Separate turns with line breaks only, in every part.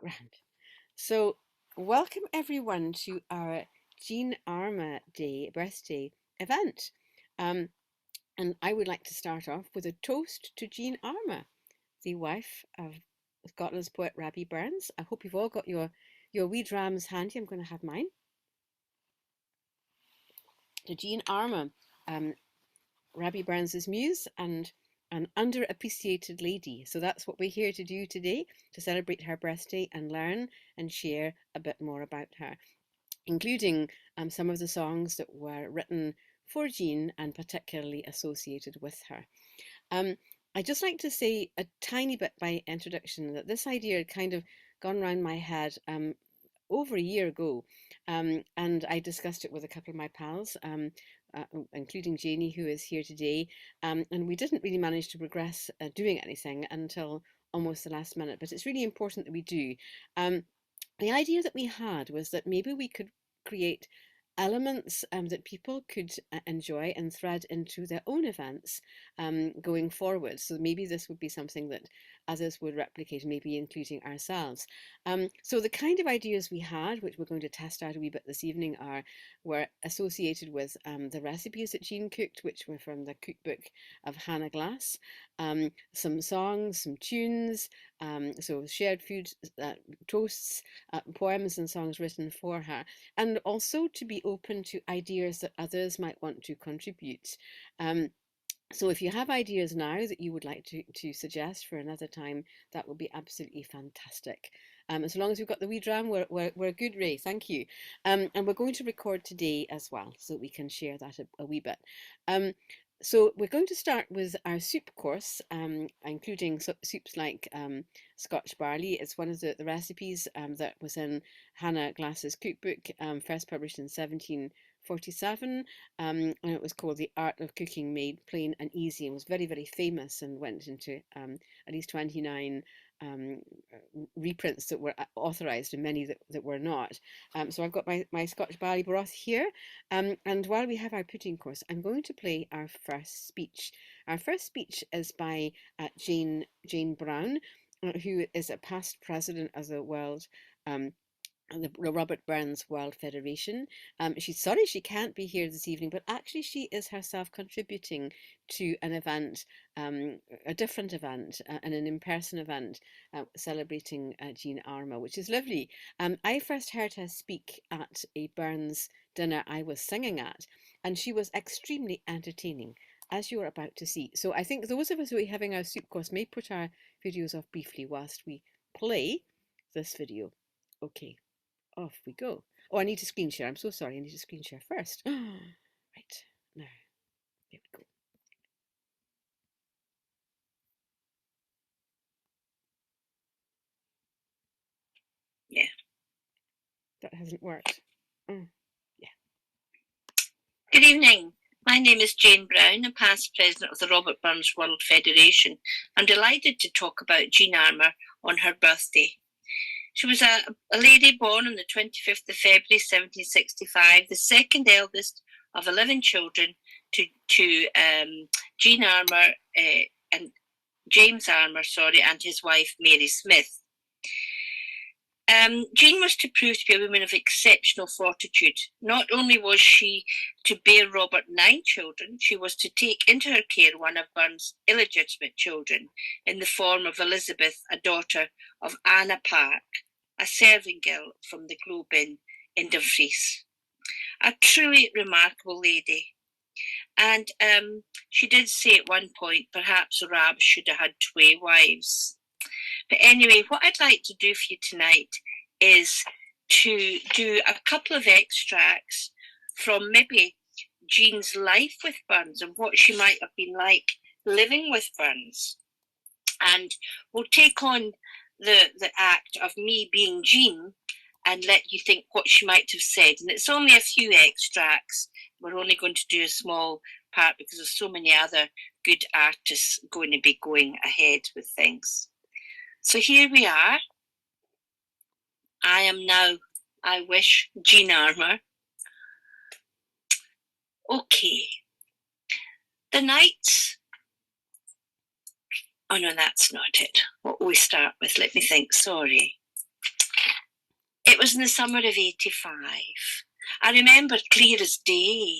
Grand. So, welcome everyone to our Jean Armour Day birthday event. Um, and I would like to start off with a toast to Jean Armour, the wife of Scotland's poet Rabbie Burns. I hope you've all got your wee drams handy. I'm going to have mine. To Jean Armour, um, Rabbie Burns's muse and an underappreciated lady. So that's what we're here to do today, to celebrate her birthday and learn and share a bit more about her, including some of the songs that were written for Jean and particularly associated with her. I'd just like to say a tiny bit by introduction that this idea had kind of gone around my head over a year ago, and I discussed it with a couple of my pals, including Janie, who is here today, and we didn't really manage to progress doing anything until almost the last minute, but it's really important that we do. The idea that we had was that maybe we could create elements that people could enjoy and thread into their own events going forward. So maybe this would be something that others would replicate, maybe including ourselves. So the kind of ideas we had, which we're going to test out a wee bit this evening, were associated with the recipes that Jean cooked, which were from the cookbook of Hannah Glass, some songs, some tunes, so shared food, toasts, poems and songs written for her, and also to be open to ideas that others might want to contribute. So if you have ideas now that you would like to suggest for another time, that would be absolutely fantastic. As long as we've got the wee dram, we're good, Ray. Thank you. And we're going to record today as well, so we can share that a wee bit. So we're going to start with our soup course, including soups like Scotch barley. It's one of the recipes that was in Hannah Glass's cookbook, first published in 1747, and it was called The Art of Cooking Made Plain and Easy, and was very, very famous and went into at least 29 reprints that were authorised and many that were not. So I've got my Scotch barley broth here, and while we have our pudding course, I'm going to play our first speech. Our first speech is by Jane Brown, who is a past president of the World the Robert Burns World Federation. She's sorry she can't be here this evening, but actually she is herself contributing to an event, a different event, and an in-person event celebrating Jean Armour, which is lovely. I first heard her speak at a Burns dinner I was singing at, and she was extremely entertaining, as you are about to see. So I think those of us who are having our soup course may put our videos off briefly whilst we play this video. Okay. Off we go. Oh, I need to screen share. I'm so sorry. I need to screen share first. Right. Now, there we go.
Yeah.
That hasn't worked. Yeah.
Good evening. My name is Jane Brown, a past president of the Robert Burns World Federation. I'm delighted to talk about Jean Armour on her birthday. She was a lady born on the 25th of February 1765, the second eldest of 11 children to Jean Armour and James Armour, and his wife Mary Smith. Jean was to prove to be a woman of exceptional fortitude. Not only was she to bear Robert 9 children, she was to take into her care one of Burns' illegitimate children in the form of Elizabeth, a daughter of Anna Park, a serving girl from the Globe Inn in Dumfries. A truly remarkable lady. And she did say at one point, perhaps Rab should have had 2 wives. But anyway, what I'd like to do for you tonight is to do a couple of extracts from maybe Jean's life with Burns and what she might have been like living with Burns. And we'll take on the act of me being Jean and let you think what she might have said. And it's only a few extracts. We're only going to do a small part because there's so many other good artists going to be going ahead with things. So here we are. I am now, I wish, Jean Armour. Okay. The nights. Oh no, that's not it. What will we start with? Let me think. Sorry. It was in the summer of 85. I remember clear as day.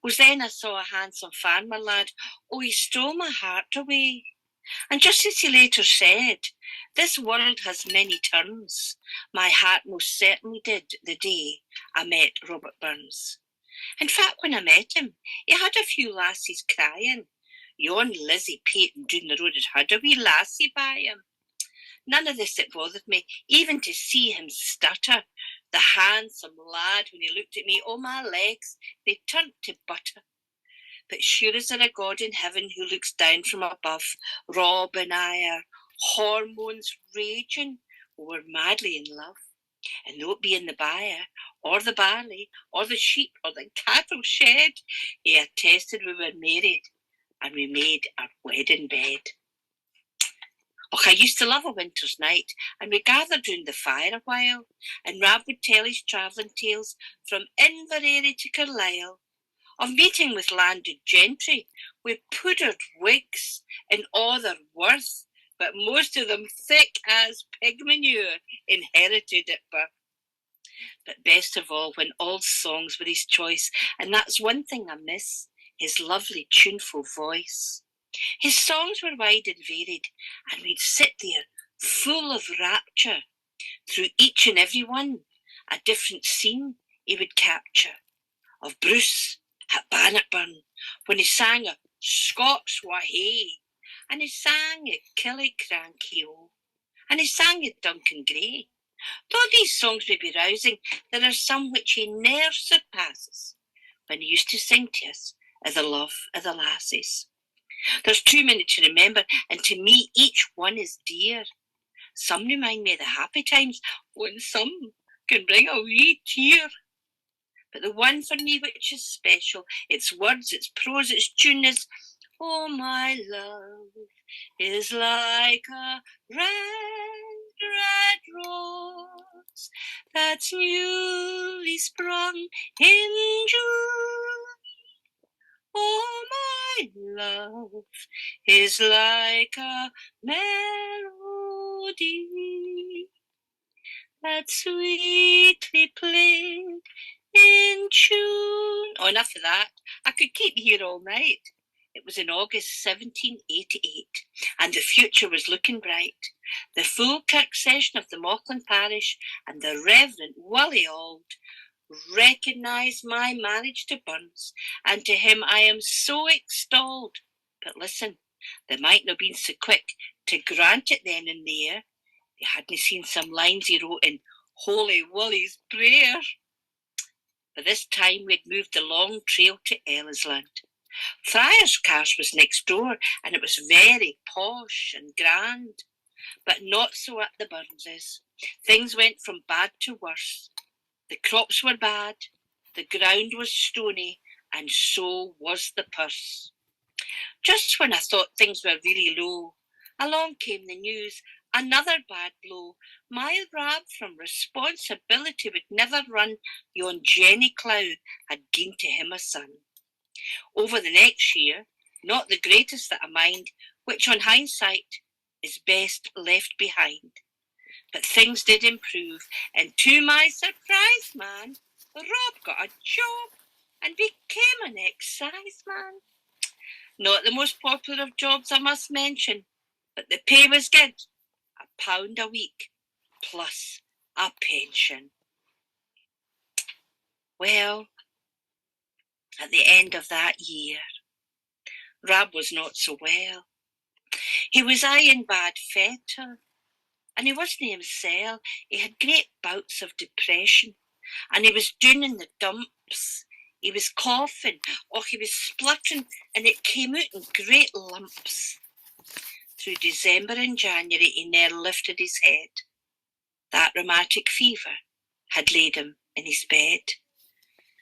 Was then I saw a handsome farmer lad, oh, he stole my heart away. And just as he later said, this world has many turns. My heart most certainly did the day I met Robert Burns. In fact, when I met him, he had a few lassies crying. Yon Lizzie Peyton down the road had a wee lassie by him. None of this it bothered me, even to see him stutter. The handsome lad, when he looked at me, oh, my legs, they turned to butter. But sure is there a God in heaven who looks down from above. Rob and I are hormones raging. We're madly in love. And though it be in the byre, or the barley, or the sheep, or the cattle shed, he attested we were married, and we made our wedding bed. Och, I used to love a winter's night, and we gathered round the fire a while, and Rab would tell his travelling tales from Inverary to Carlisle, of meeting with landed gentry, with powdered wigs and all their worth, but most of them thick as pig manure, inherited at birth. But best of all, when all songs were his choice, and that's one thing I miss, his lovely tuneful voice. His songs were wide and varied, and we'd sit there full of rapture. Through each and every one, a different scene he would capture. Of Bruce at Bannockburn, when he sang a Scots Wha Hey, and he sang at Killiecrankie O, and he sang at Duncan Gray. Though these songs may be rousing, there are some which he ne'er surpasses, when he used to sing to us of the love of the lassies. There's too many to remember, and to me each one is dear. Some remind me of the happy times, when some can bring a wee tear. But the one for me which is special, its words, its prose, its tune is, oh, my love is like a red, red rose that's newly sprung in June. Oh, my love is like a melody that sweetly played in tune. Oh, enough of that. I could keep here all night. It was in August 1788, and the future was looking bright. The full kirk session of the Mauchline parish and the Reverend Willie Auld recognised my marriage to Burns, and to him I am so extolled. But listen, they might not have been so quick to grant it then and there. They hadn't seen some lines he wrote in Holy Willie's prayer. By this time we'd moved the long trail to Ellisland. Friar's Cars was next door, and it was very posh and grand. But not so at the Burnses. Things went from bad to worse. The crops were bad, the ground was stony, and so was the purse. Just when I thought things were really low, along came the news, another bad blow. My Rab from responsibility would never run, yon Jenny Cloud had gien to him a son. Over the next year, not the greatest that I mind, which on hindsight is best left behind. But things did improve, and to my surprise, man, Rob got a job and became an exciseman. Not the most popular of jobs, I must mention, but the pay was good, £1 a week, plus a pension. Well, at the end of that year, Rab was not so well. He was aye in bad fetter, and he wasn't himself. He had great bouts of depression, and he was down in the dumps. He was coughing, or he was spluttering, and it came out in great lumps. Through December and January he ne'er lifted his head. That rheumatic fever had laid him in his bed.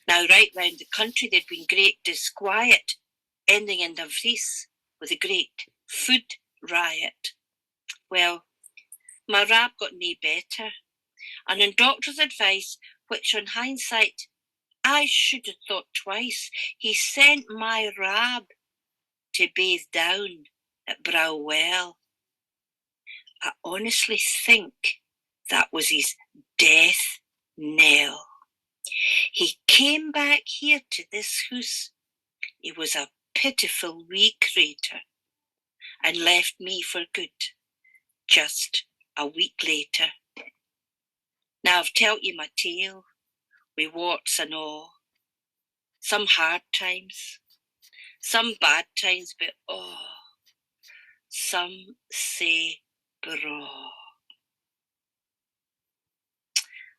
Now right round the country there'd been great disquiet, ending in Dumfries with a great food riot. Well, my Rab got nae better, and on doctor's advice, which on hindsight I should have thought twice, he sent my Rab to bathe down at Browwell. I honestly think That was his death knell. He came back here to this house. He was a pitiful wee crater, and left me for good just a week later. Now I've telled you my tale, wi' warts and all. Some hard times, some bad times, but oh, some say braw.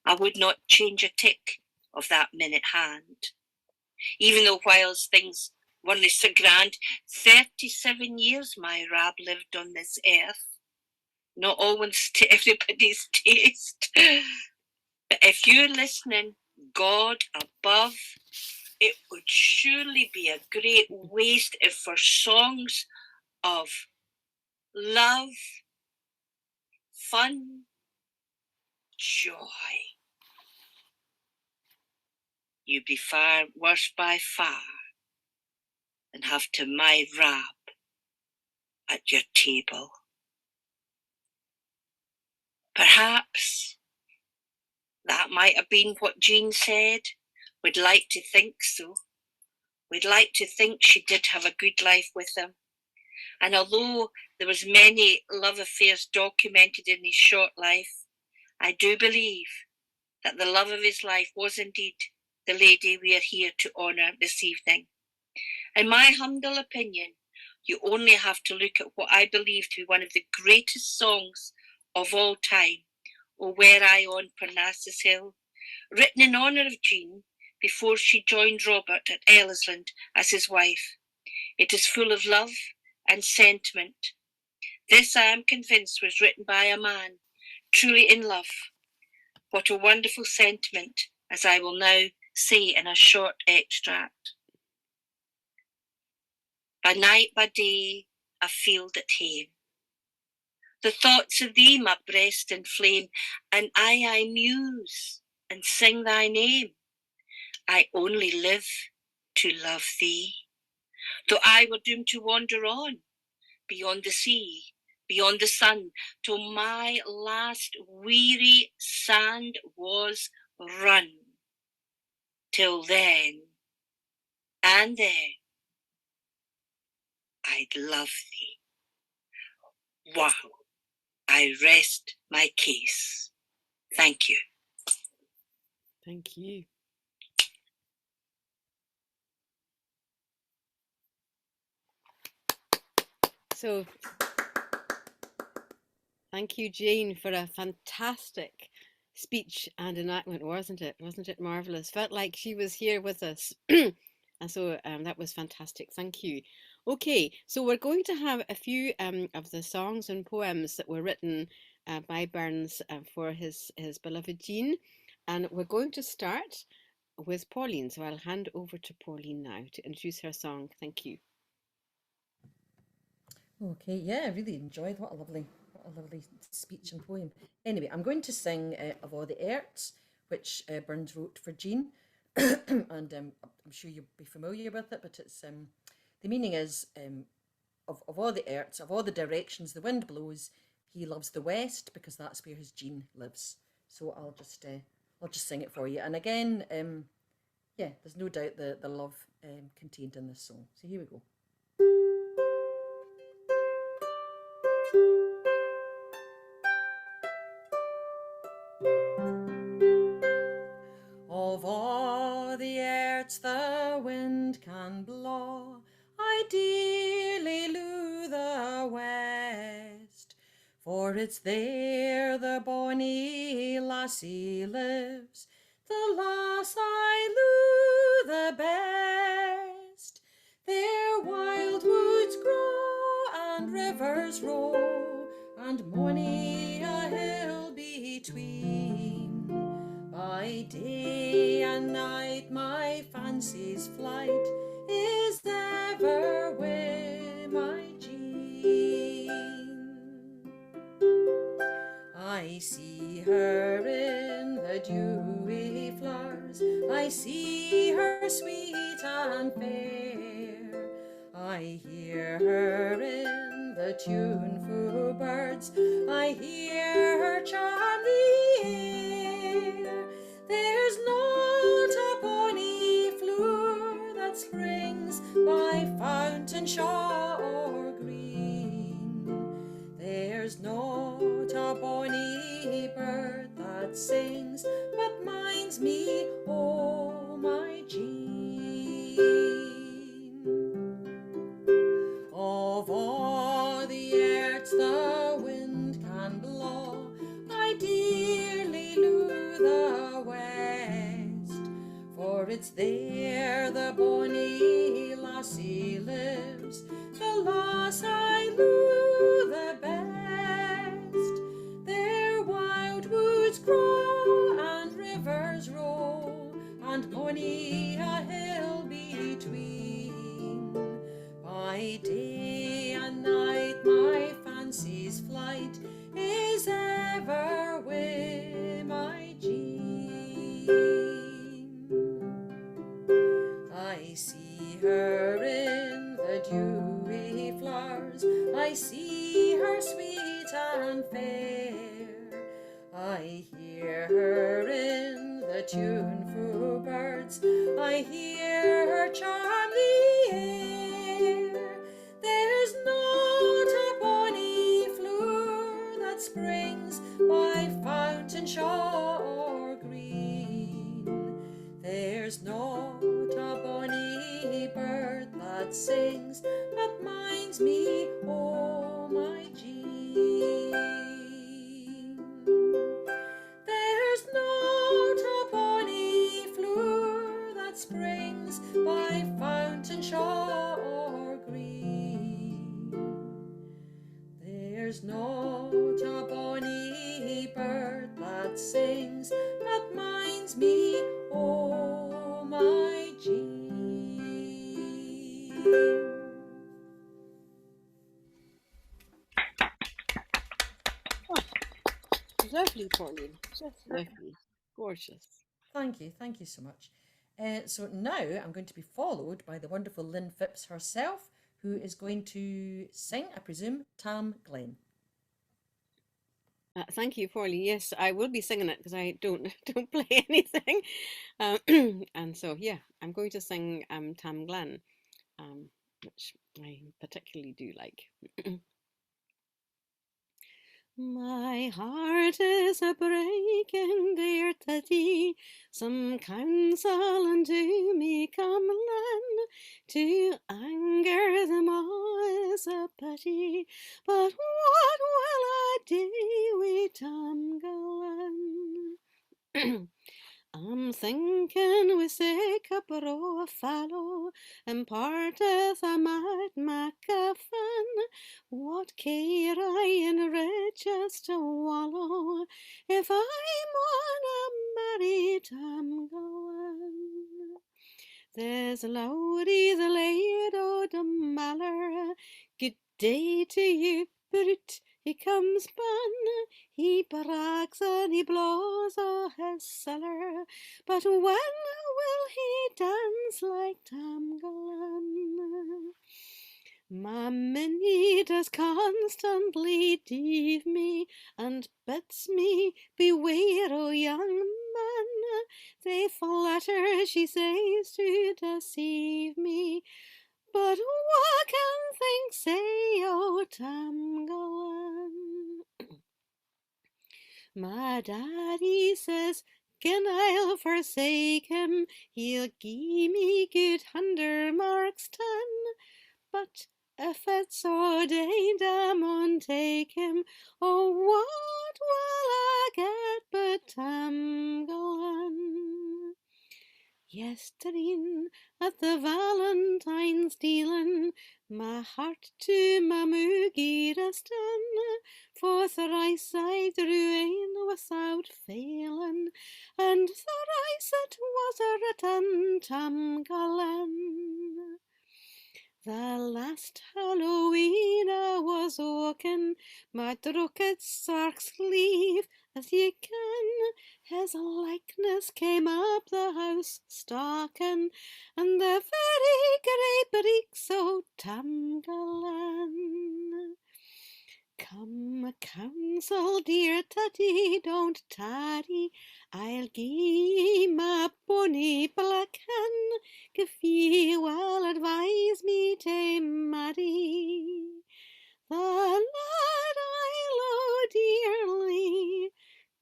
I would not change a tick of that minute hand, even though whilst things weren't so grand, 37 years my Rab lived on this earth. Not always to everybody's taste. But if you're listening, God above, it would surely be a great waste if for songs of love, fun, joy, you'd be far worse by far than have to my Rab at your table. Perhaps that might have been what Jean said. We'd like to think so. We'd like to think she did have a good life with him. And although there was many love affairs documented in his short life, I do believe that the love of his life was indeed the lady we are here to honour this evening. In my humble opinion, you only have to look at what I believe to be one of the greatest songs of all time, O Were I on Parnassus Hill, written in honour of Jean before she joined Robert at Ellisland as his wife. It is full of love and sentiment. This, I am convinced, was written by a man truly in love. What a wonderful sentiment, as I will now say in a short extract. By night, by day, a field at hame. The thoughts of thee my breast inflame, and I muse and sing thy name. I only live to love thee. Though I were doomed to wander on, beyond the sea, beyond the sun, till my last weary sand was run. Till then, and then, I'd love thee. Wow. I rest my case. Thank you.
Thank you. So, thank you, Jane, for a fantastic speech and enactment, wasn't it? Wasn't it marvellous? Felt like she was here with us. And so that was fantastic. Thank you. Okay, so we're going to have a few of the songs and poems that were written by Burns for his beloved Jean. And we're going to start with Pauline. So I'll hand over to Pauline now to introduce her song. Thank you.
Okay, yeah, I really enjoyed. What a lovely speech and poem. Anyway, I'm going to sing Of All the Earths, which Burns wrote for Jean, and I'm sure you'll be familiar with it. But it's the meaning is of all the earths, of all the directions the wind blows, he loves the west because that's where his Jean lives. So I'll just sing it for you. And again, yeah, there's no doubt the love contained in this song. So here we go. Of all the earths the wind can blow, I dearly love the west, for it's there the bonny lassie lives, the lass I love the best. There wild woods grow and rivers roll, and mony a hill between. By day and night my fancy's flight is ever with my Jean. I see her in the dewy flowers, I see her sweet and fair, I hear her in the the tuneful birds. I hear her charm the air. There's not a bonny flower that springs by fountain, shaw, or green. There's not a bonny bird that sings but minds me o' my Jean. Of all the earths the wind can blow, I dearly love the west, for it's there the bonny lassie lives, the lass I love the best. There wild woods grow and rivers roll, and mony a hill between. By day and night my fancy's flight is ever with my Jean. I see her in the dewy flowers, I see her sweet and fair, I hear her in the tuneful birds, I hear her charm the air. There's not a bonny flower that springs by fountain, shaw, or green. There's not a bonny bird that sings but minds me o' my Jean. There's not a bonny flower that springs by fountain, shaw, or green. There's not a bonny bird that sings that minds me o' my Jean.
Lovely, Pauline. Just lovely. Gorgeous.
Thank you so much. So now I'm going to be followed by the wonderful Linn Phipps herself, who is going to sing, I presume, Tam Glen.
Thank you, Pauline. Yes, I will be singing it because I don't play anything. And so, yeah, I'm going to sing Tam Glen, which I particularly do like. My heart is a breaking, dear Teddy. Some counsel unto me come, Linn. To anger them all is a pity, but what will I do with Tam Glen? I'm thinking we sick a bro fallow, and parteth I might make a fun. What care I in riches to wallow, if I'm wanna marry Tam Glen? There's Lowry the laird o' the Mallow, good day to you, brute. He comes bun, he brags and he blows o' his cellar, but when will he dance like Tam Glen? My Minnie does constantly deave me, and bids me beware o' young men. They flatter, she says, to deceive me, but what can things say o' Tam Glen? My daddy says, gin I'll forsake him, he'll gie me good 100 marks 10, but if it's ordained I maun take him, oh what will I get but Tam Glen? Yestreen at the Valentine's dealing, my heart to my moogie restin', for thrice I drew in without failing, and thrice it was a written Tam Glen. The last Halloween I was walking my drunkard sark sleeve, as ye ken, his likeness came up the house stalking, and the very grey breeks o' Tam Glen. counsel, dear Tutty, don't tarry. I'll gie my bonny black hen, if ye will advise me to marry. The lad I love dearly,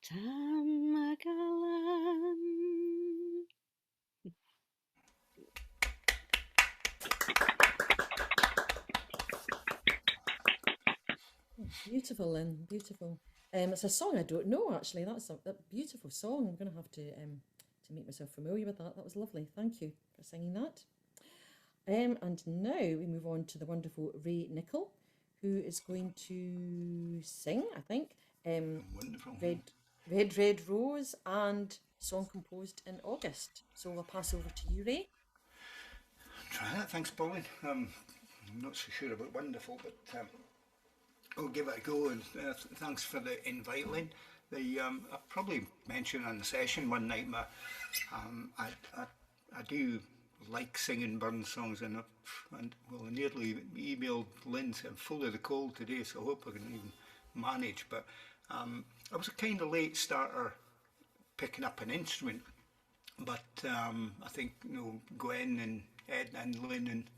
Tamagalan.
Beautiful, Lynn. Beautiful. It's a song I don't know actually. That's a beautiful song. I'm going to have to make myself familiar with that. That was lovely. Thank you for singing that. And now we move on to the wonderful Ray Nicol, who is going to sing, I think,
Wonderful.
Red Rose and song composed in August. So I'll pass over to you, Ray.
Try that. Thanks, Pauline. I'm not so sure about wonderful, but I'll give it a go. And thanks for the invite, Lynn. I probably mentioned on the session one night, I do like singing Burns songs, and I nearly emailed Lynn saying I'm full of the cold today, so I hope I can even manage. But I was a kind of late starter picking up an instrument, but I think Gwen and Ed and Lynn and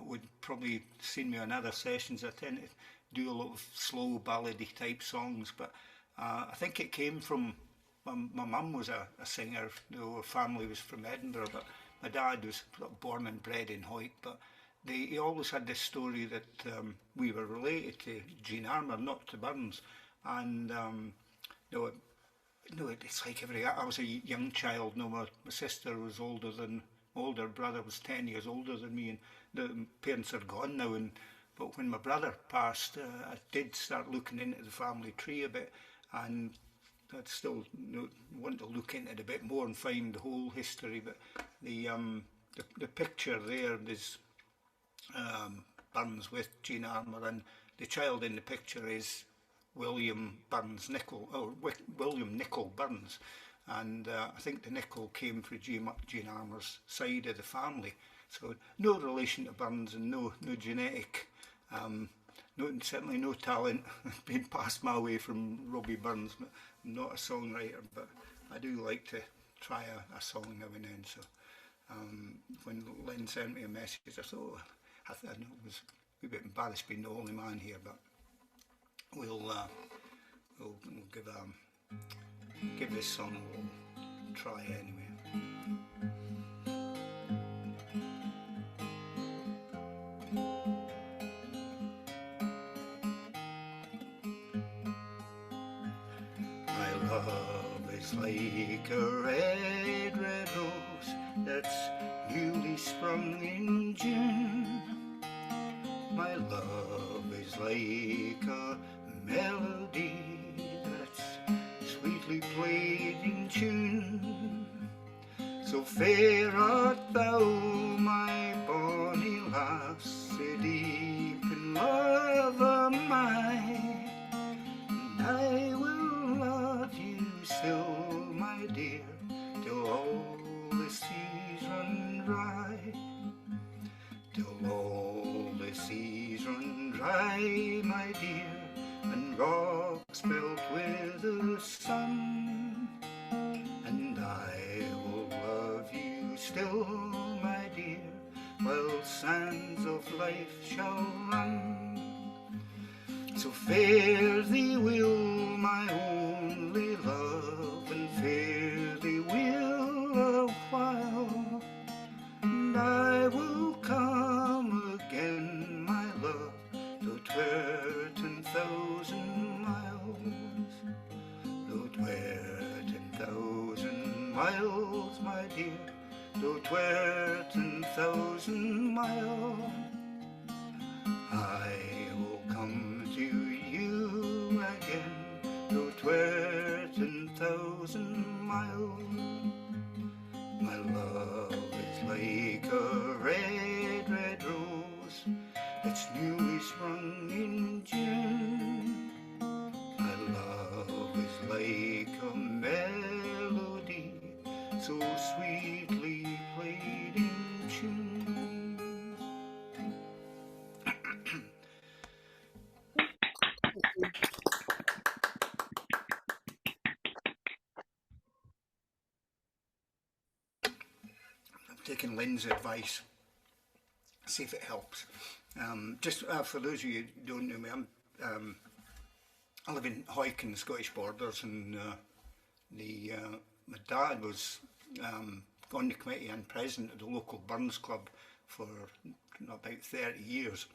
would probably seen me on other sessions. I tend to do a lot of slow ballady type songs, but I think it came from my mum was a singer. Her family was from Edinburgh, but my dad was born and bred in Hoyt. But he always had this story that we were related to Jean Armour, not to Burns, and it's like I was a young child. My sister was older brother was 10 years older than me, and the parents are gone now. But when my brother passed, I did start looking into the family tree a bit, and I'd still want to look into it a bit more and find the whole history. But the picture there is Burns with Jean Armour, and the child in the picture is William Burns Nicol, or William Nicol Burns, and I think the Nicol came from Jean Armour's side of the family, so no relation to Burns and no genetic, certainly no talent being passed my way from Robbie Burns. Not a songwriter, but I do like to try a song now and then. So when Lynn sent me a message, I thought I was a bit embarrassed being the only man here, but we'll give this song a little try anyway. My love is like a red rose that's newly sprung in June. My love is like a melody that's sweetly played in tune. So fair art thou, my bonny lass, so deep in love am I, and I will love you still, my dear, till all the seas run dry, till all the seas run dry, my dear, and rocks melt with the sun, and I will love you still, my dear, while sands of life shall run. So fare thee will, my only love, and fare thee will a while, and I will come again, my love, though 'twere 10,000 miles, though 'twere 10,000 miles, my dear, though 'twere 10,000 miles, I will come to you again, though 'twere 10,000 miles. My love is like a red, red rose that's newly sprung in June. My love is like a melody so sweetly played in tune. taking Lynn's advice, see if it helps. Just for those of you who don't know me, I live in Huyken, Scottish borders, and my dad was on the committee and president of the local Burns Club for about 30 years.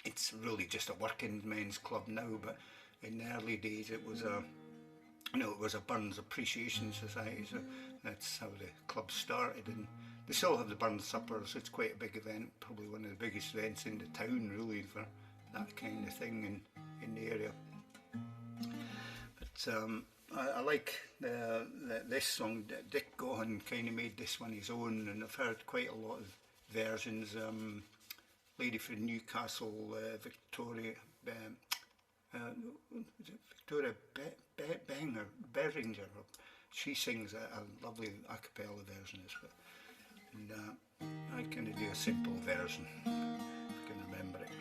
It's really just a working men's club now, but in the early days it was a Burns Appreciation Society, so that's how the club started. And they still have the Burns Suppers. It's quite a big event, probably one of the biggest events in the town really for that kind of thing in the area. But I like this song. Dick Gohan kind of made this one his own, and I've heard quite a lot of versions. Lady from Newcastle, Victoria Beringer, she sings a lovely a cappella version as well. And I kind of do a simple version, if I can remember it.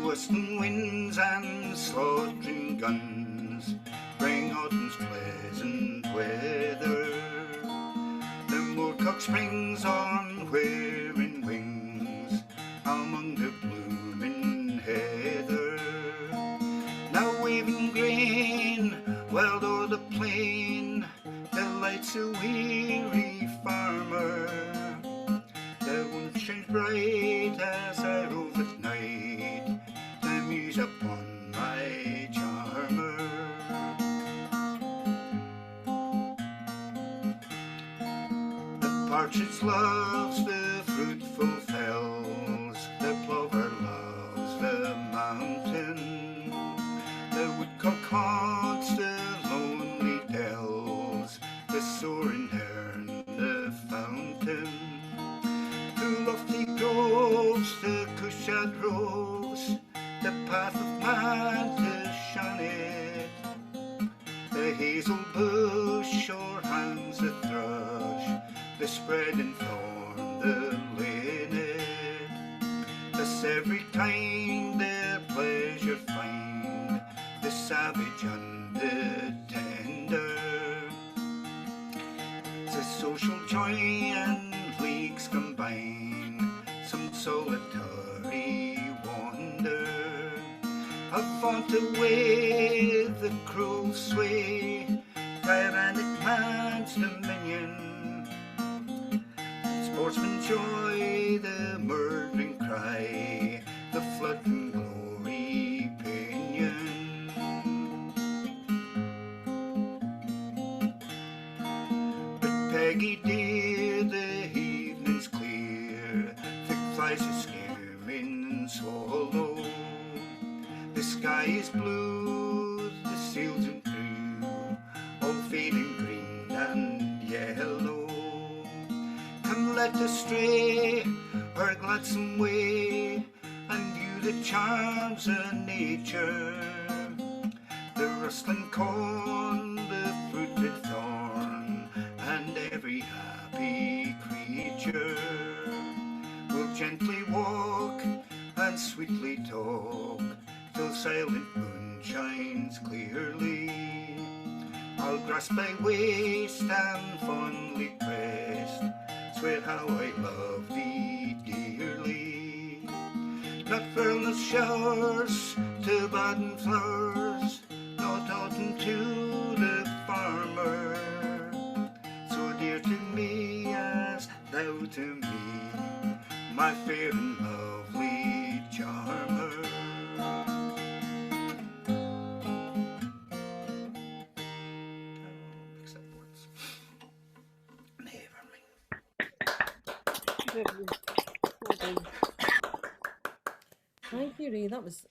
Western winds and slaughtering guns bring autumn's pleasant weather. The moorcock springs on whirring wings among the blooming heather. Now waving grain wild o'er the plain delights a weary farmer. The moon shines bright as I rove at night, the muse upon my charmer. The partridge loves the fruitful fells, the plover loves the mountain, the woodcock haunts the lonely dells, the soaring hern the fountain. Through lofty groves the cushat roves, the path of man to shun it. The hazel bush o'erhangs the thrush, the spreading thorn the linnet. Thus every time their pleasure find, the savage and the tender. The social joy and leagues combine, some solitary wander. Avaunt away the cruel sway, tyrannic man's dominion. Sportsman joy, the murdering cry, the fluttering glory pinion. But Peggy dear, the evening's clear, thick flies a skimming swallow. The sky is blue, the sails and crew, all fading green and yellow. Come let us stray our gladsome way, and view the charms of nature. The rustling corn, the fruited thorn, and every happy creature will gently walk and sweetly talk, till silent moon shines clearly. I'll grasp thy waist and fondly pressed, swear how I love thee dearly. Not furnace showers to baden flowers, not autumn to the farmer, so dear to me as thou to me, my fair and lovely charmer.
Thank you, Ray. That was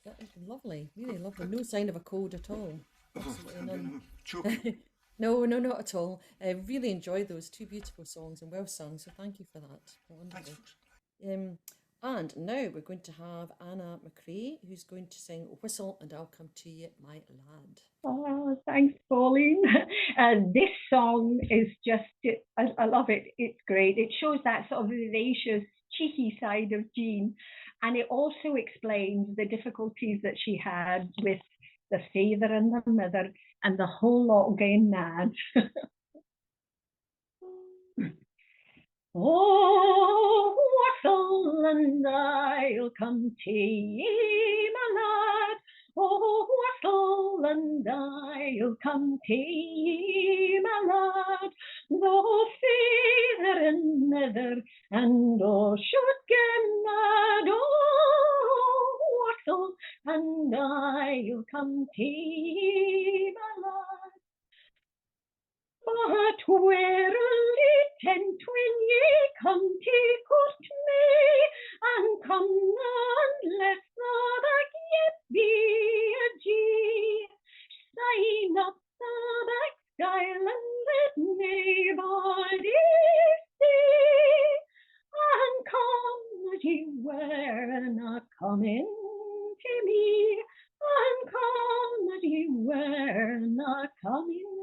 lovely, really lovely. No sign of a cold at all. Absolutely none. No, not at all. I really enjoyed those two beautiful songs and well sung, so thank you for that. Wonderful. And now we're going to have Anna McRae, who's going to sing Whistle and I'll Come to You, My Lad.
Oh, thanks, Pauline. This song is just, I love it. It's great. It shows that sort of vivacious, cheeky side of Jean. And it also explains the difficulties that she had with the father and the mother and the whole lot going mad. Oh, whistle and I'll come to ye, my lad. Oh, whistle and I'll come to ye, my lad. Though father and mother and all should get mad. Oh, whistle and I'll come to ye, my lad. But warily tent when ye come to court me, and come none less that yet be a G. Sign up the back style and let nobody see, and come as ye were not coming to me, and come as ye were not coming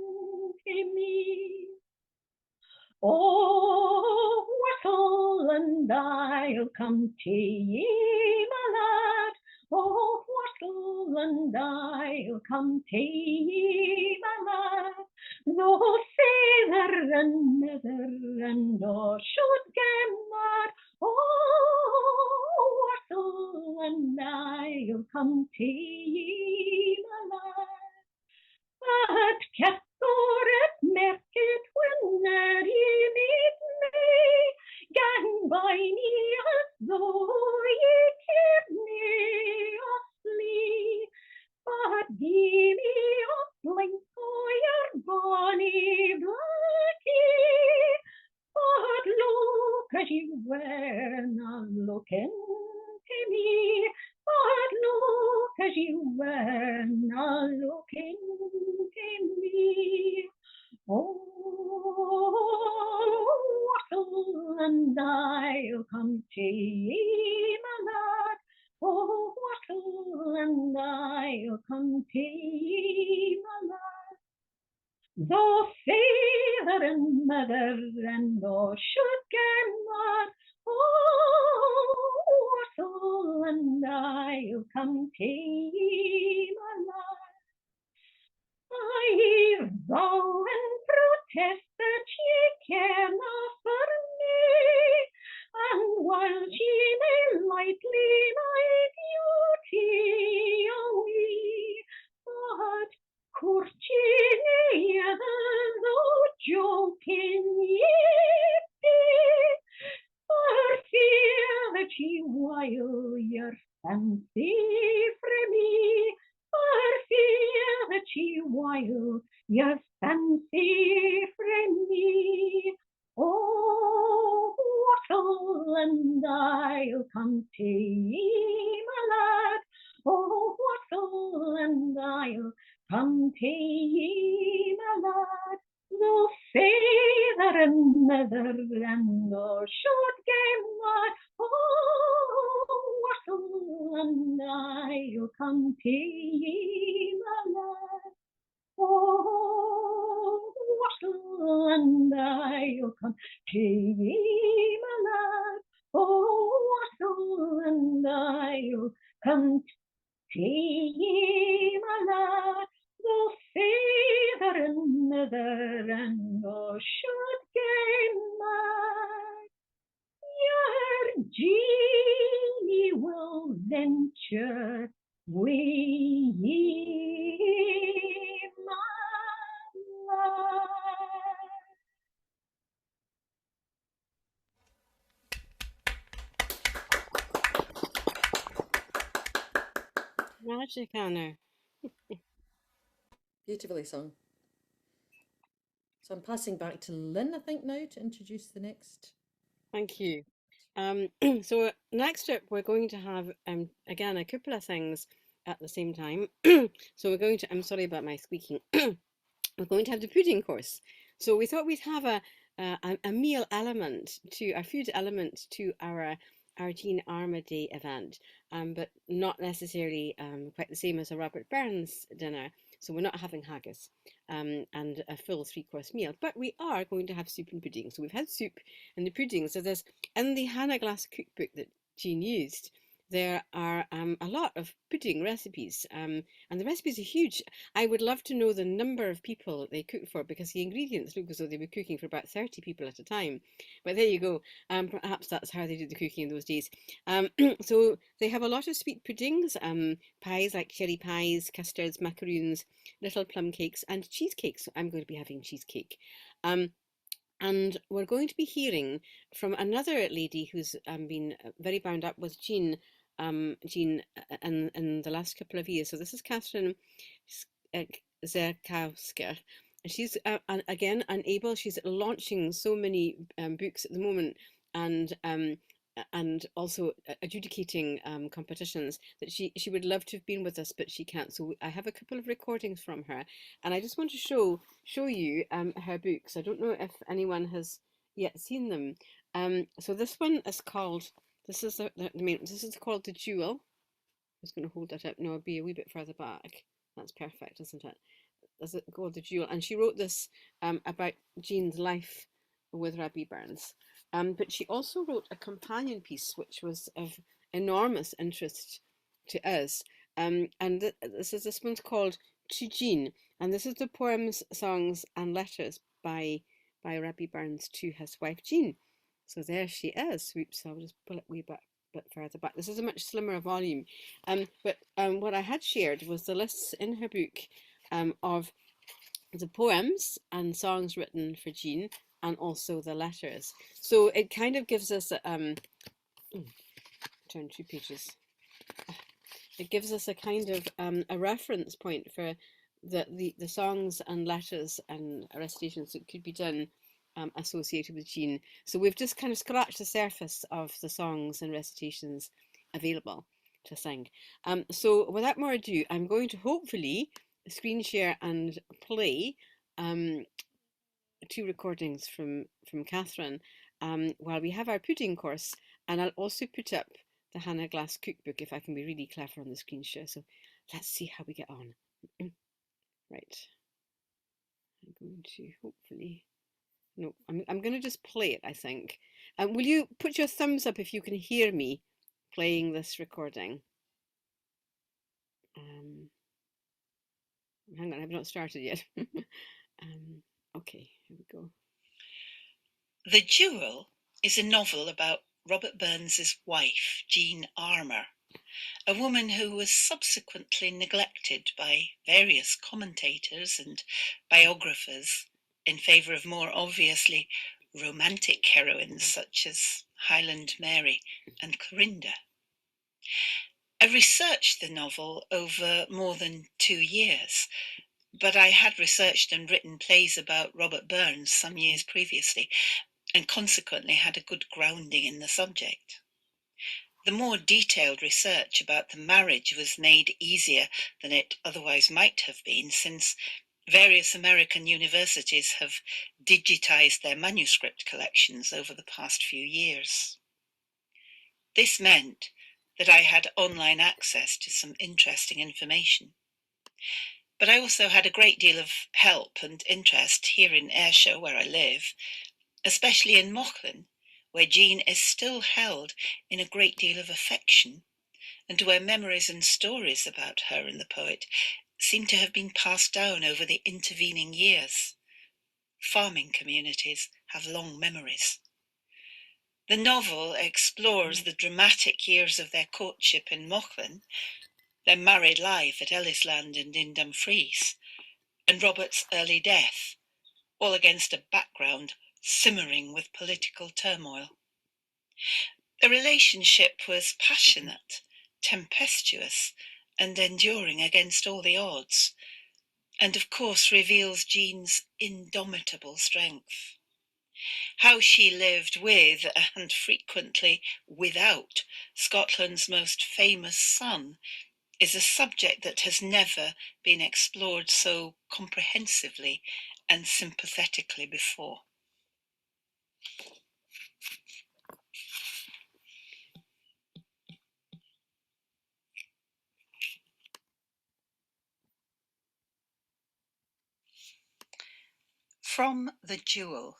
to me. Oh, whistle and I'll come to ye, my lad. Oh, whistle and I'll come to ye, my lad. Though father and mother and all should get mad. Oh, whistle and I'll come to ye, my lad. At Castor at market when ye meet me, gan by me as though ye cared me awfully. But gie me a blink o' your bonny blackie, but look as ye were not looking to me, but look as ye were not looking to me. Oh, whistle and I'll come to ye, my lad. Oh, whistle and I'll come to ye, my lad. Though father and mother and all should get mad. Oh, whistle and I'll come to ye, my lad. I vow and protest that ye care not for me, and while ye may lightly my duty away, but court ye neither, though joking ye be, for fear that ye wile your fancy frae me, for fear that ye wile your fancy frae me. Oh, whistle and I'll come to ye, my lad. Oh, whistle and I'll come to ye, my lad. Though father and mother and all should get mad. Oh, whistle and I'll come to ye, my lad. Oh, whistle and I'll come to ye, my lad. Oh, whistle and I'll come to ye, my lad. Though father and mother and all should get mad. Your Jeanie will venture with ye, my lad.
Magic, Anna.
Beautifully sung. So I'm passing back to Lynn, I think, now to introduce the next.
Thank you. So next up, we're going to have again a couple of things at the same time. So we're going to. I'm sorry about my squeaking. We're going to have the pudding course. So we thought we'd have a meal element to a food element to our our Jean Armour Day event, but not necessarily quite the same as a Robert Burns dinner. So we're not having haggis and a full three-course meal, but we are going to have soup and pudding. So we've had soup and the pudding. So there's in the Hannah Glass cookbook that Jean used, there are a lot of pudding recipes, and the recipes are huge. I would love to know the number of people they cook for, because the ingredients look as though they were cooking for about 30 people at a time. But there you go. Perhaps that's how they did the cooking in those days. So they have a lot of sweet puddings, pies like cherry pies, custards, macaroons, little plum cakes, and cheesecakes. So I'm going to be having cheesecake. And we're going to be hearing from another lady who's been very bound up with Jean in the last couple of years. So this is Catherine Zerkowska. She's again unable. She's launching so many books at the moment, and also adjudicating competitions, that she would love to have been with us, but she can't. So I have a couple of recordings from her, and I just want to show you her books. I don't know if anyone has yet seen them. So this one is called, this is this is called The Jewel. I'm just going to hold that up. No, I'll be a wee bit further back. That's perfect, isn't it? Is it called The Jewel? And she wrote this about Jean's life with Rabbie Burns. But she also wrote a companion piece which was of enormous interest to us. And this one's called To Jean, and this is the poems, songs, and letters by Rabbie Burns to his wife Jean. So there she is. Oops, I'll just pull it a wee bit further back. This is a much slimmer volume. But what I had shared was the lists in her book of the poems and songs written for Jean, and also the letters. So it kind of gives us turn 2 pages. It gives us a kind of a reference point for the songs and letters and recitations that could be done associated with Jean. So we've just kind of scratched the surface of the songs and recitations available to sing. So without more ado, I'm going to hopefully screen share and play 2 recordings from Catherine while we have our pudding course, and I'll also put up the Hannah Glass cookbook if I can be really clever on the screen share. So let's see how we get on. Right, I'm going to hopefully, no, I'm going to just play it, I think. Will you put your thumbs up if you can hear me playing this recording? Hang on, I've not started yet. Okay, here we go.
The Jewel is a novel about Robert Burns's wife, Jean Armour, a woman who was subsequently neglected by various commentators and biographers in favour of more obviously romantic heroines such as Highland Mary and Clorinda. I researched the novel over more than 2 years, but I had researched and written plays about Robert Burns some years previously, and consequently had a good grounding in the subject. The more detailed research about the marriage was made easier than it otherwise might have been, since various American universities have digitized their manuscript collections over the past few years. This meant that I had online access to some interesting information. But I also had a great deal of help and interest here in Ayrshire, where I live, especially in Mauchline, where Jean is still held in a great deal of affection, and where memories and stories about her and the poet seem to have been passed down over the intervening years. Farming communities have long memories. The novel explores the dramatic years of their courtship in Mauchline, their married life at Ellisland and in Dumfries, and Robert's early death, all against a background simmering with political turmoil. The relationship was passionate, tempestuous, and enduring against all the odds, and of course reveals Jean's indomitable strength. How she lived with, and frequently without, Scotland's most famous son is a subject that has never been explored so comprehensively and sympathetically before. From the Jewel.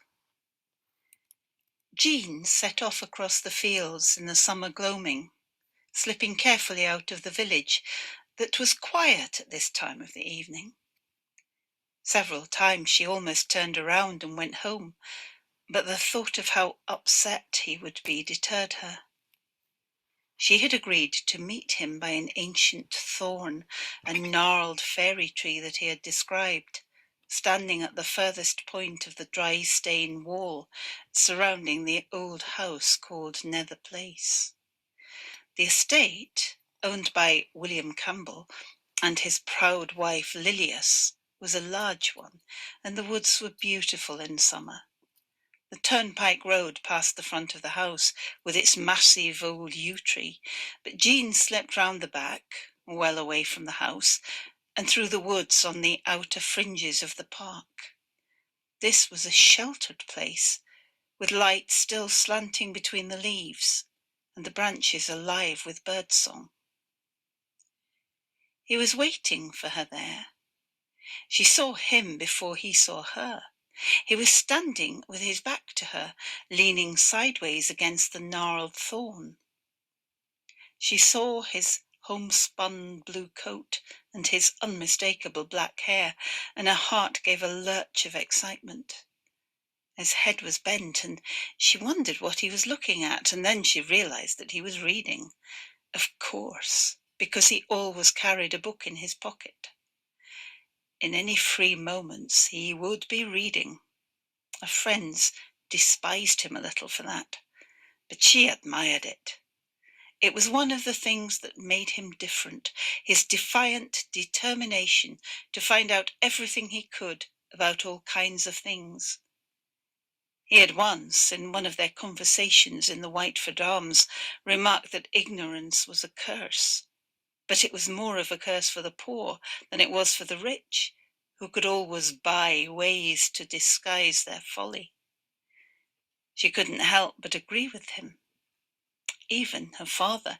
Jean set off across the fields in the summer gloaming, slipping carefully out of the village that was quiet at this time of the evening. Several times she almost turned around and went home, but the thought of how upset he would be deterred her. She had agreed to meet him by an ancient thorn and gnarled fairy tree that he had described, standing at the furthest point of the dry stone wall surrounding the old house called Nether Place. The estate, owned by William Campbell and his proud wife Lilias, was a large one, and the woods were beautiful in summer. The turnpike road passed the front of the house with its massive old yew tree, but Jean slipped round the back, well away from the house, and through the woods on the outer fringes of the park. This was a sheltered place, with light still slanting between the leaves, and the branches alive with birdsong. He was waiting for her there. She saw him before he saw her. He was standing with his back to her, leaning sideways against the gnarled thorn. She saw his homespun blue coat and his unmistakable black hair, and her heart gave a lurch of excitement. His head was bent, and she wondered what he was looking at, and then she realised that he was reading. Of course, because he always carried a book in his pocket. In any free moments he would be reading. Her friends despised him a little for that, but she admired it. It was one of the things that made him different, his defiant determination to find out everything he could about all kinds of things. He had once, in one of their conversations in the Whiteford Arms, remarked that ignorance was a curse, but it was more of a curse for the poor than it was for the rich, who could always buy ways to disguise their folly. She couldn't help but agree with him. Even her father,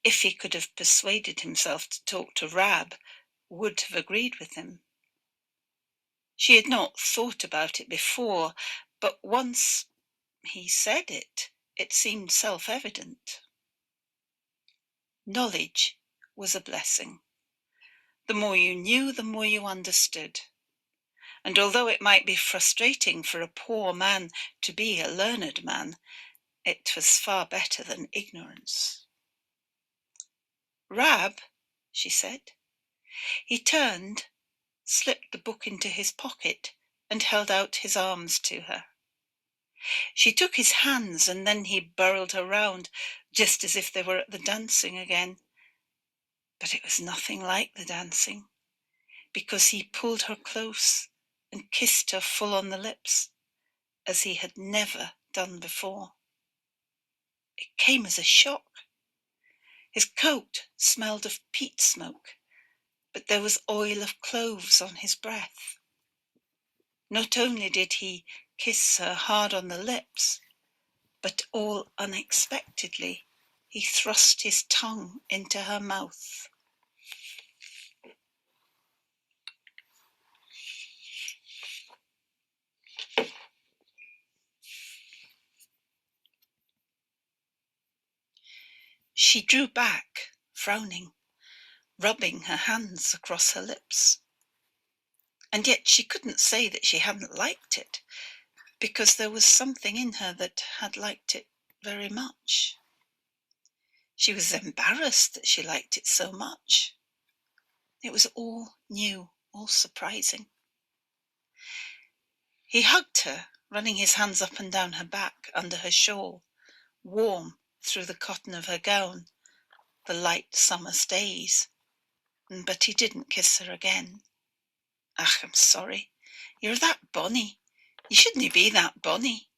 if he could have persuaded himself to talk to Rab, would have agreed with him. She had not thought about it before, but once he said it, it seemed self-evident. Knowledge was a blessing. The more you knew, the more you understood. And although it might be frustrating for a poor man to be a learned man, it was far better than ignorance. Rab, she said. He turned, slipped the book into his pocket, and held out his arms to her. She took his hands, and then he burled her round, just as if they were at the dancing again. But it was nothing like the dancing, because he pulled her close and kissed her full on the lips, as he had never done before. It came as a shock. His coat smelled of peat smoke, but there was oil of cloves on his breath. Not only did he kiss her hard on the lips, but all unexpectedly he thrust his tongue into her mouth. She drew back, frowning, rubbing her hands across her lips. And yet she couldn't say that she hadn't liked it, because there was something in her that had liked it very much. She was embarrassed that she liked it so much. It was all new, all surprising. He hugged her, running his hands up and down her back under her shawl, warm through the cotton of her gown, the light summer stays. But he didn't kiss her again. "Ach, I'm sorry. You're that bonny. You shouldn't be that bonny."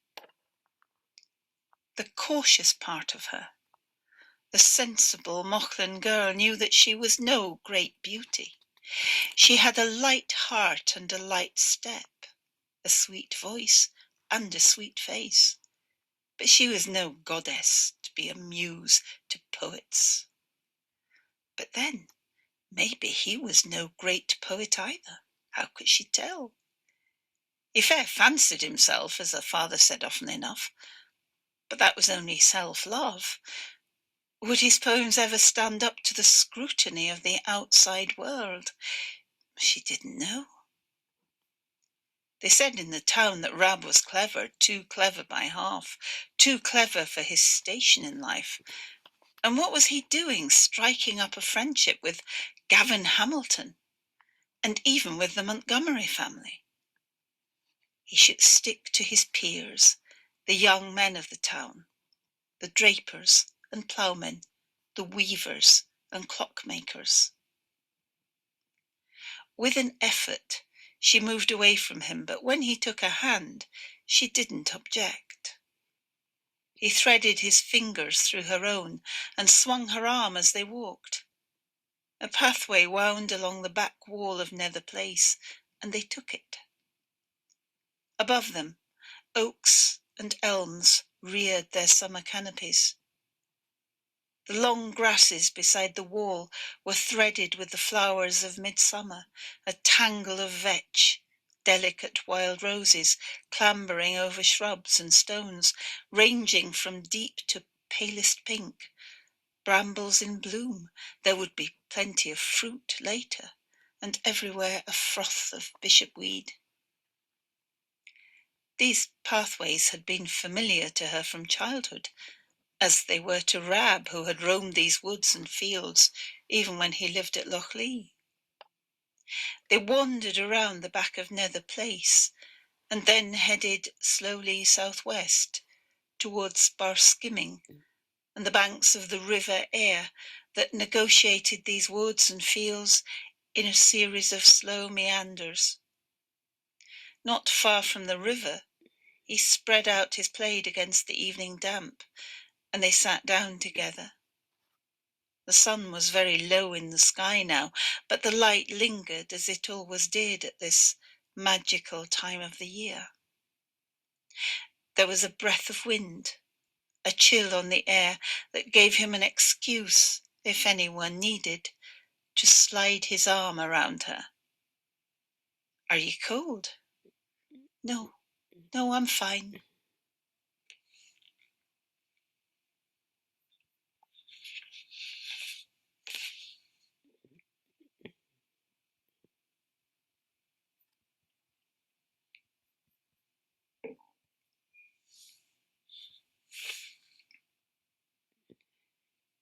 The cautious part of her, the sensible Mauchline girl, knew that she was no great beauty. She had a light heart and a light step, a sweet voice and a sweet face, but she was no goddess to be a muse to poets. But then, maybe he was no great poet either. How could she tell? He fair fancied himself, as her father said often enough, but that was only self-love. Would his poems ever stand up to the scrutiny of the outside world? She didn't know. They said in the town that Rab was clever, too clever by half, too clever for his station in life. And what was he doing, striking up a friendship with Gavin Hamilton, and even with the Montgomery family? He should stick to his peers, the young men of the town, the drapers and ploughmen, the weavers and clockmakers. With an effort, she moved away from him, but when he took her hand, she didn't object. He threaded his fingers through her own and swung her arm as they walked. A pathway wound along the back wall of Nether Place, and they took it. Above them, oaks and elms reared their summer canopies. The long grasses beside the wall were threaded with the flowers of midsummer, a tangle of vetch, delicate wild roses clambering over shrubs and stones, ranging from deep to palest pink, brambles in bloom. There would be plenty of fruit later, and everywhere a froth of bishopweed. These pathways had been familiar to her from childhood, as they were to Rab, who had roamed these woods and fields even when he lived at Lochlee. They wandered around the back of Nether Place, and then headed slowly southwest towards Barskimming and the banks of the River Ayr that negotiated these woods and fields in a series of slow meanders. Not far from the river, he spread out his plaid against the evening damp, and they sat down together. The sun was very low in the sky now, but the light lingered as it always did at this magical time of the year. There was a breath of wind, a chill on the air that gave him an excuse, if anyone needed, to slide his arm around her. "Are you cold?" No, I'm fine."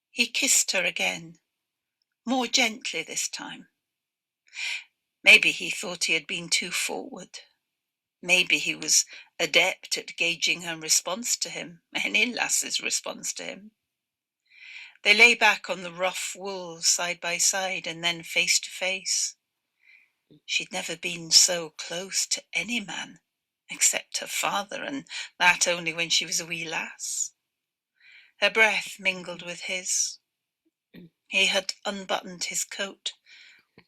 He kissed her again, more gently this time. Maybe he thought he had been too forward. Maybe he was adept at gauging her response to him, any lass's response to him. They lay back on the rough wool side by side and then face to face. She'd never been so close to any man, except her father, and that only when she was a wee lass. Her breath mingled with his. He had unbuttoned his coat,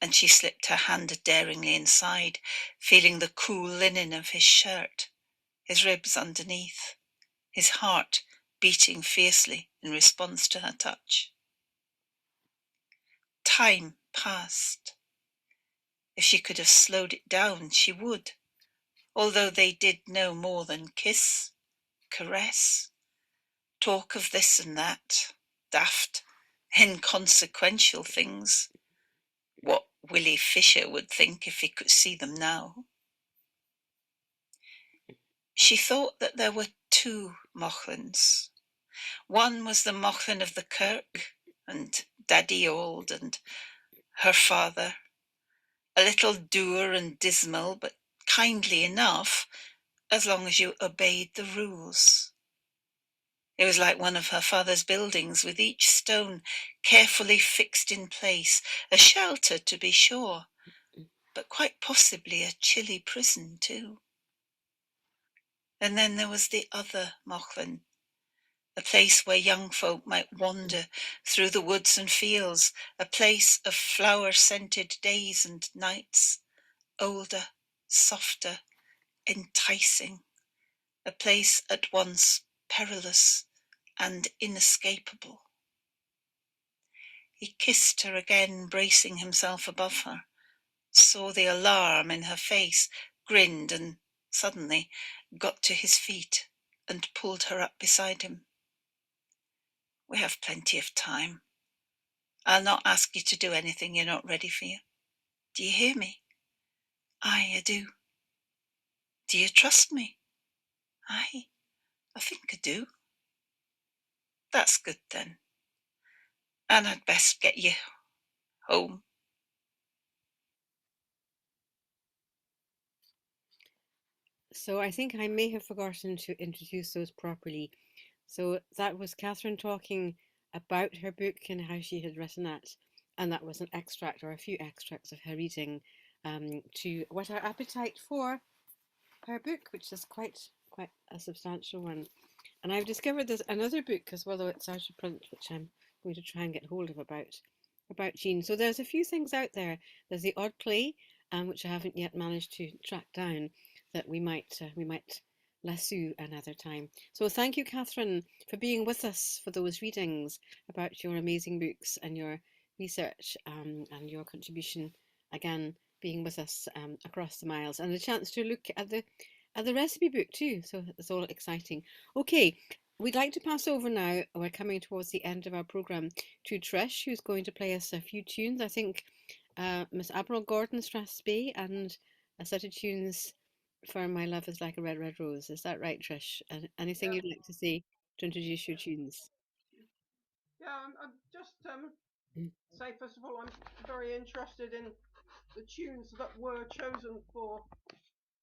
and she slipped her hand daringly inside, feeling the cool linen of his shirt, his ribs underneath, his heart beating fiercely in response to her touch. Time passed. If she could have slowed it down, she would, although they did no more than kiss, caress, talk of this and that, daft, inconsequential things. What Willie Fisher would think if he could see them now. She thought that there were two Mauchlins. One was the Mauchline of the kirk, and Daddy old, and her father, a little dour and dismal, but kindly enough, as long as you obeyed the rules. It was like one of her father's buildings, with each stone carefully fixed in place, a shelter to be sure, but quite possibly a chilly prison too. And then there was the other Mauchline, a place where young folk might wander through the woods and fields, a place of flower-scented days and nights, older, softer, enticing, a place at once perilous and inescapable. He kissed her again, bracing himself above her, saw the alarm in her face, grinned and suddenly got to his feet and pulled her up beside him. We have plenty of time. I'll not ask you to do anything you're not ready for. Do you hear me? Aye, I do. Do you trust me? Aye, I think I do. That's good then. And I'd best get you home.
So I think I may have forgotten to introduce those properly. So that was Catherine talking about her book and how she had written that, and that was an extract or a few extracts of her reading to what our appetite for her book, which is quite a substantial one. And I've discovered there's another book as well, though it's out of print, which I'm going to try and get hold of about Jean. So there's a few things out there. There's the odd play, which I haven't yet managed to track down, that we might lasso another time. So thank you, Catherine, for being with us for those readings about your amazing books and your research and your contribution again, being with us across the miles, and the chance to look at the recipe book too. So it's all exciting. Okay, we'd like to pass over now. We're coming towards the end of our programme to Trish, who's going to play us a few tunes. I think Miss Admiral Gordon Strathspey and a set of tunes for My Love Is Like a Red, Red Rose. Is that right, Trish? Anything
Yeah,
you'd like to say to introduce your tunes?
yeah. I'm just say first of all, I'm very interested in the tunes that were chosen for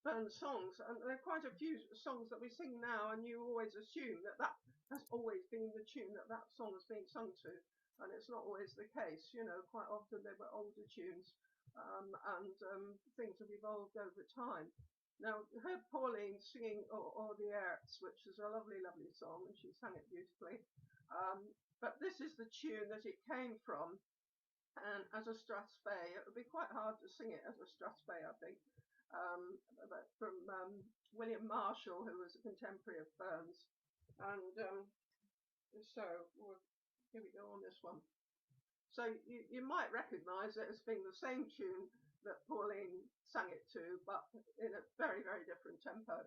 Burns songs, and there are quite a few songs that we sing now, and you always assume that that has always been the tune that that song has been sung to, and it's not always the case. You know, quite often they were older tunes, and things have evolved over time. Now, we heard Pauline singing or the Ayrts, which is a lovely, lovely song, and she sang it beautifully. But this is the tune that it came from, and as a Strathspey, it would be quite hard to sing it as a Strathspey, I think. But from William Marshall, who was a contemporary of Burns, and so here we go on this one. So you might recognise it as being the same tune that Pauline sang it to, but in a very, very different tempo.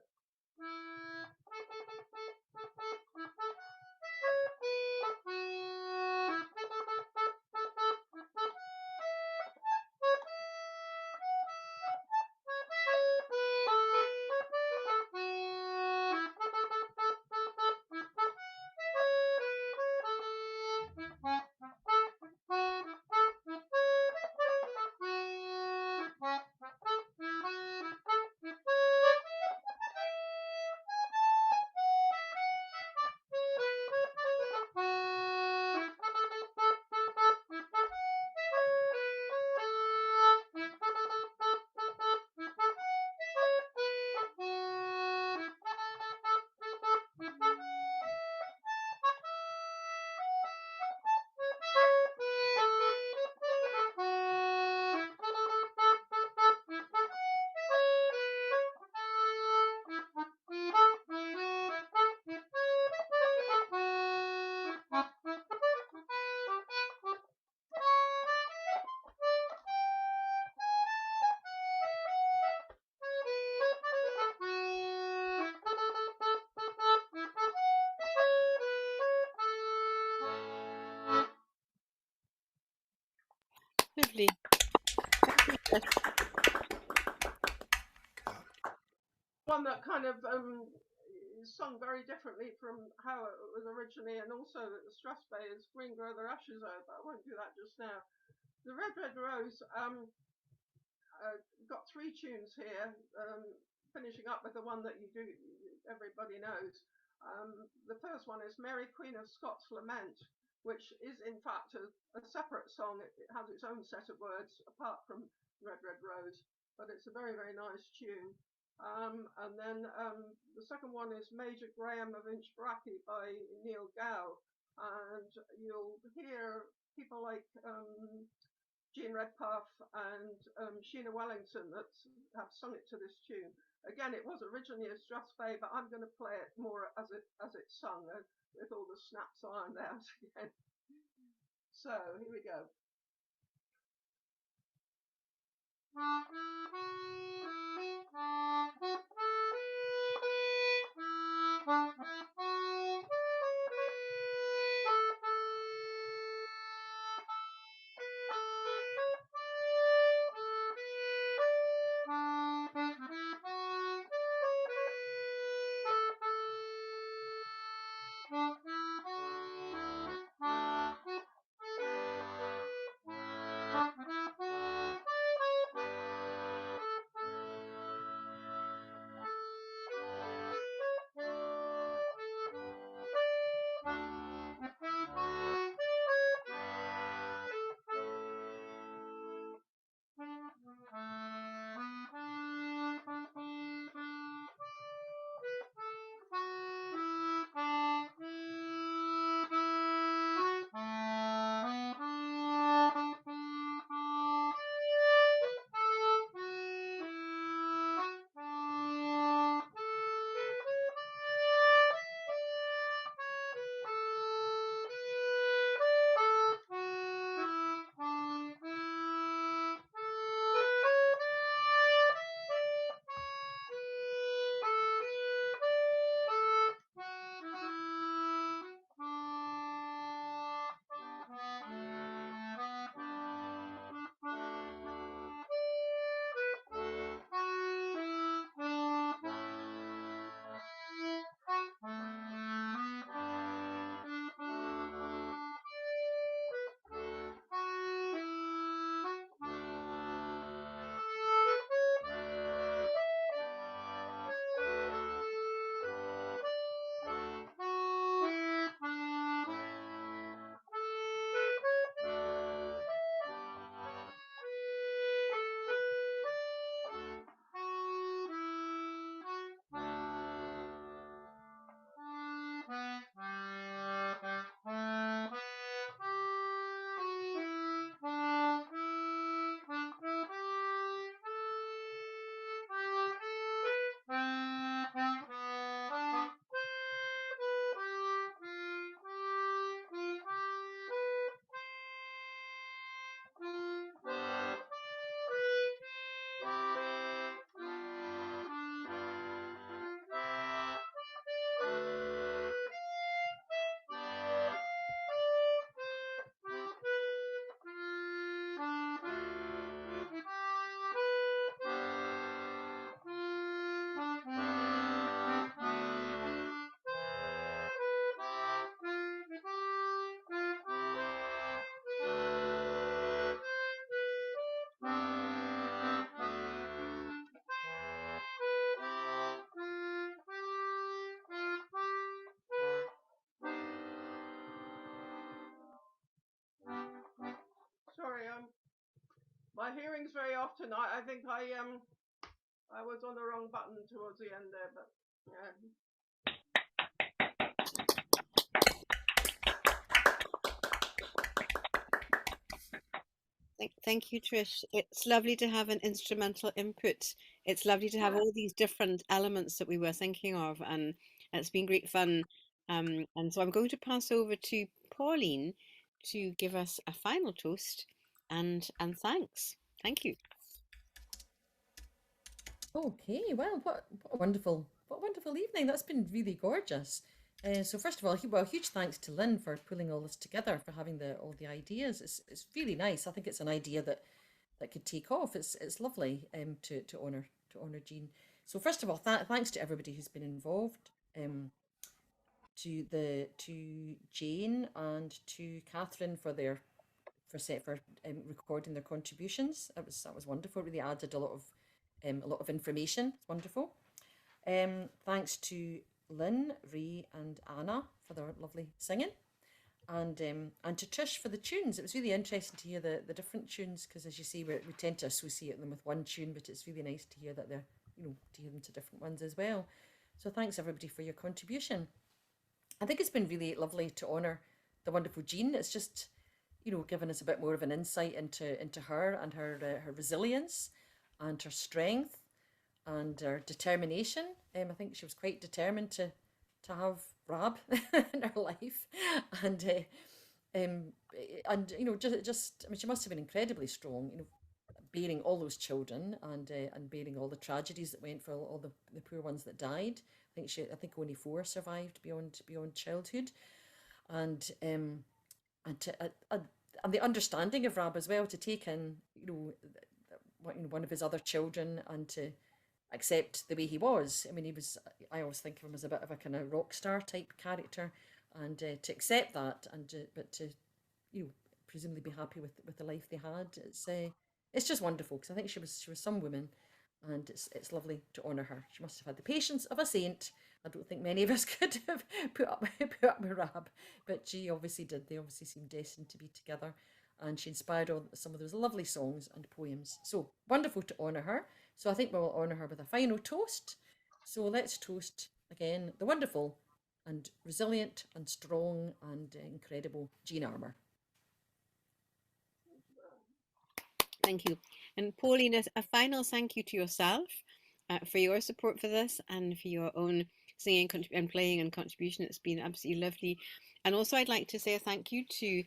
Lovely.
One that kind of is sung very differently from how it was originally, and also that the Strathspey is Green Grow Their Ashes Out, but I won't do that just now. The Red Red Rose got three tunes here, finishing up with the one that everybody knows. The first one is Mary Queen of Scots Lament, which is in fact a separate song. It has its own set of words apart from Red Red Rose, but it's a very, very nice tune. And then the second one is Major Graham of Inchbracky by Neil Gow, and you'll hear people like Jean Redpath and Sheena Wellington that have sung it to this tune. Again, it was originally a Strathspey, but I'm going to play it more as it's sung with all the snaps ironed out again. So here we go. My hearing's very off tonight. I think I was on the wrong button towards the end there, but yeah.
Thank you, Trish. It's lovely to have an instrumental input. It's lovely to have all these different elements that we were thinking of, and it's been great fun. And so I'm going to pass over to Pauline to give us a final toast and thanks. Thank you.
Okay, well, what a wonderful evening. That's been really gorgeous. So first of all, huge thanks to Linn for pulling all this together, for having all the ideas. It's really nice. I think it's an idea that could take off. It's lovely to honor Jean. So first of all, thanks to everybody who's been involved. To Jane and to Catherine for recording their contributions. That was wonderful. It really added a lot of information. It's wonderful. Thanks to Linn, Ray, and Anna for their lovely singing, and to Trish for the tunes. It was really interesting to hear the different tunes, because as you see, we tend to associate them with one tune, but it's really nice to hear that they're to hear them to different ones as well. So thanks everybody for your contribution. I think it's been really lovely to honour the wonderful Jean. It's just, given us a bit more of an insight into her and her resilience and her strength and her determination. I think she was quite determined to have Rab in her life, and just I mean, she must have been incredibly strong, bearing all those children and bearing all the tragedies that went for all the poor ones that died. I think only 4 survived beyond childhood, and the understanding of Rab as well, to take in one of his other children and to accept the way he was. I mean, I always think of him as a bit of a kind of rock star type character, and to accept that, but to presumably be happy with the life they had. It's just wonderful, because I think she was some woman, and it's lovely to honour her. She must have had the patience of a saint. I don't think many of us could have put up with Rab, but she obviously did. They obviously seemed destined to be together, and she inspired some of those lovely songs and poems. So wonderful to honour her. So I think we'll honour her with a final toast. So let's toast again the wonderful and resilient and strong and incredible Jean Armour.
Thank you. And Pauline, a final thank you to yourself for your support for this and for your own singing and playing and contribution. It's been absolutely lovely. And also I'd like to say a thank you to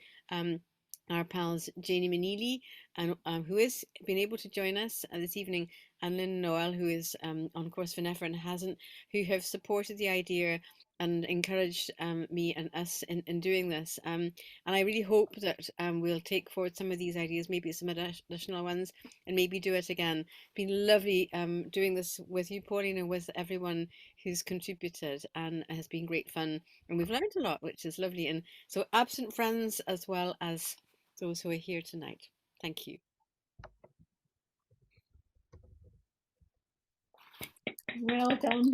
our pals Janie Maneely, and who has been able to join us this evening, and Lynn Noel, who is on course for Never and hasn't, who have supported the idea and encouraged me and us in doing this. And I really hope that we'll take forward some of these ideas, maybe some additional ones, and maybe do it again. It's been lovely doing this with you, Pauline, and with everyone who's contributed, and it has been great fun. And we've learned a lot, which is lovely. And so absent friends as well as those who are here tonight. Thank you.
Well done.